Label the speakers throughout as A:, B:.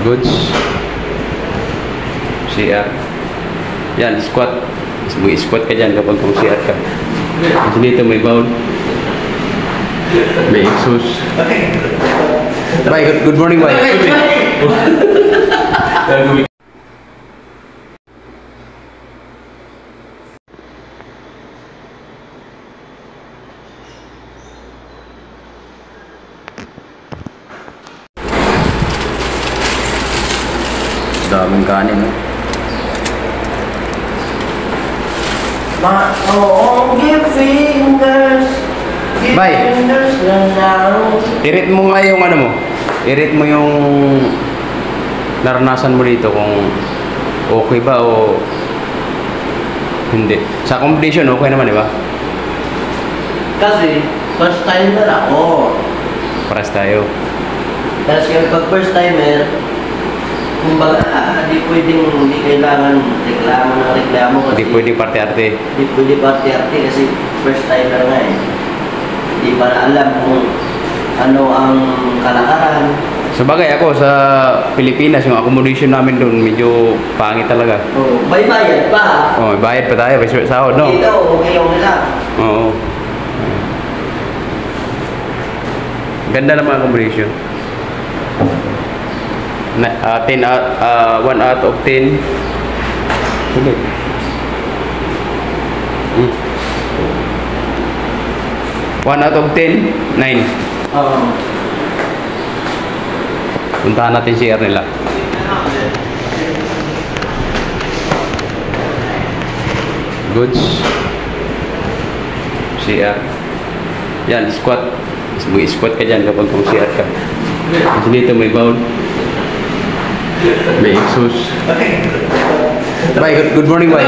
A: Goods. CR. Yan, squat. Mag-squat ka dyan kapag kung CR ka. Kasi dito may bowl. May exhaust. Bye, good morning, bye. Daming kanin, no?
B: My only fingers.
A: Bye. I-rate mo nga yung ano mo. I-rate mo yung naranasan mo dito kung okay ba o hindi. Sa accommodation, okay naman, di ba?
B: Kasi, first timer ako.
A: Paras tayo.
B: Kasi pag first timer, kumbaga, hindi kailangan reklamo ng reklamo kasi
A: Hindi pwedeng parte-arte.
B: hindi pwede parte-arte kasi first timer nga eh. Hindi pa na alam kung ano ang kalakaran.
A: Sabagay ako sa Pilipinas, yung accommodation namin doon medyo pangit talaga.
B: Oh, may bayad pa.
A: Oh, may bayad pa tayo, may sahod, no?
B: Dito, okay lang.
A: Oo. Ganda naman accommodation. 1 out of 10. Okay. 1 out of 10, 9. Puntahan natin CR nila. Goods. CR. Yan, squat. Mag-squat ka dyan kapag kung CR ka. Kasi dito may bowl. May exhaust. Bye, good morning, bye.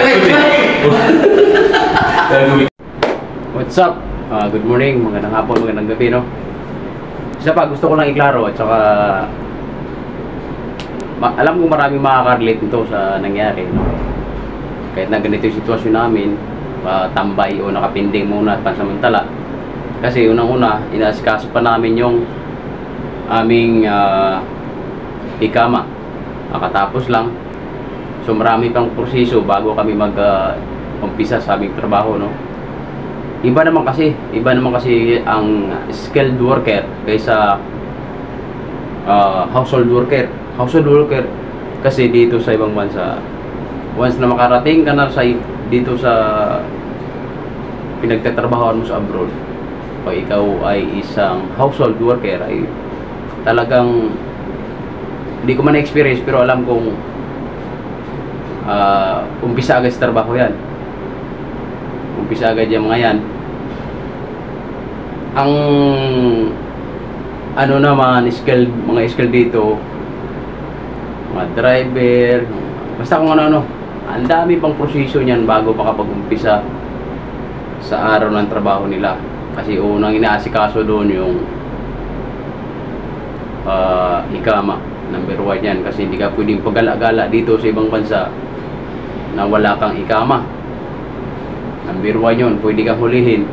A: What's up? Good morning, magandang hapon, magandang gabi, no? Isa pa, gusto ko lang iklaro at saka alam ko maraming makaka-relate nito sa nangyari, no? Kahit na ganito yung sitwasyon namin, tambay o nakapinding muna at pansamantala. Kasi unang-una, inaasikaso pa namin yung aming ikama. Nakatapos lang. So marami pang proseso bago kami mag-umpisa sa aming trabaho, no? Iba naman kasi ang skilled worker kaysa household worker. Household worker kasi dito sa ibang bansa, once na makarating ka na dito sa pinagtatrabahoan mo sa abroad, o ikaw ay isang household worker, ay talagang hindi ko man na-experience pero alam kong umpisa agad sa trabaho yan. Umpisa agad yung mga yan. Ang ano naman, mga skill dito, mga driver, basta kung ano-ano, ang dami pang proseso niyan bago makapag-umpisa sa araw ng trabaho nila. Kasi unang inaasikaso doon yung ikama. Number 1 yan, kasi hindi ka pwedeng pagala-gala dito sa ibang bansa na wala kang ikama. Number 1 yun, pwede kang hulihin.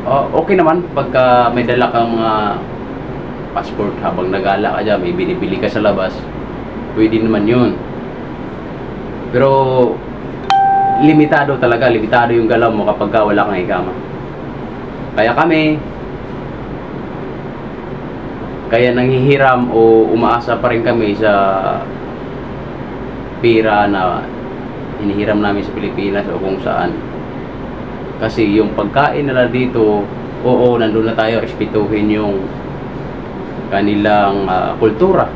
A: Okay naman pagka may dala kang mga passport habang nagala ka dyan, may binibili ka sa labas, pwede naman yun. Pero limitado yung galaw mo kapag wala kang ikama. Kaya nanghihiram o umaasa pa rin kami sa pira na hinihiram namin sa Pilipinas o kung saan. Kasi yung pagkain nila dito, oo, nandun na tayo, respetuhin yung kanilang kultura.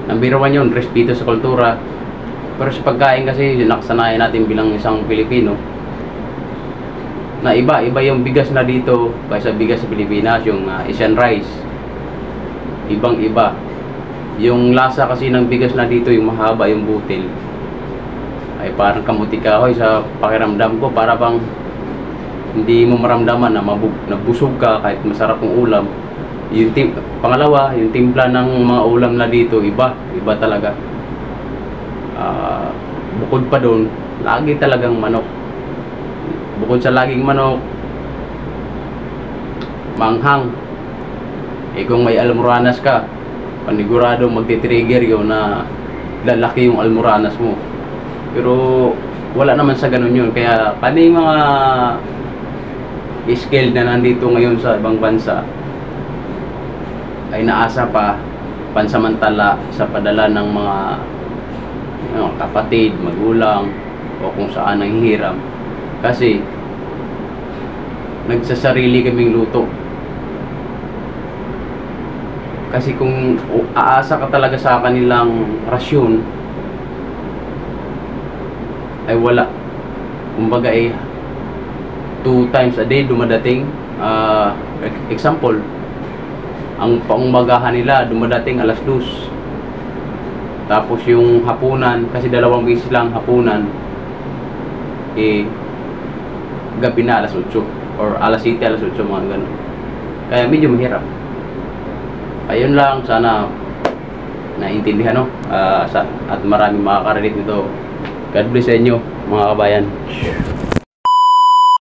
A: Number 1 yun, respeto sa kultura. Pero sa pagkain kasi, nakasanayan natin bilang isang Pilipino, na iba yung bigas na dito kaysa bigas sa Pilipinas, yung Asian rice. Ibang-iba. Yung lasa kasi ng bigas na dito, yung mahaba, yung butil, ay parang kamuti kahoy sa pakiramdam ko. Para bang hindi mo maramdaman na nabusog ka kahit masarap ng ulam. Pangalawa, yung timpla ng mga ulam na dito, iba talaga. Bukod pa doon, lagi talagang manok. Bukod sa laging manok, manghang. Kung may almoranas ka, panigurado magti-trigger yun na lalaki yung almoranas mo. Pero wala naman sa ganun yun. Kaya kani mga skilled na nandito ngayon sa ibang bansa ay naasa pa pansamantala sa padala ng mga kapatid, magulang o kung saan nanghihiram. Kasi nagsasarili kaming luto. Kasi kung aasa ka talaga sa kanilang rasyon ay wala. Kumbaga ay 2 times a day dumadating. Example, ang paumagahan nila dumadating alas 2. Tapos yung hapunan, kasi 2 beses lang hapunan, gabi na alas 8 or alas 7, alas 8, mga ganun. Kaya medyo mahirap. Ayun lang, sana naintindihan, no? At maraming makaka-relate nito. God bless sa inyo, mga kabayan.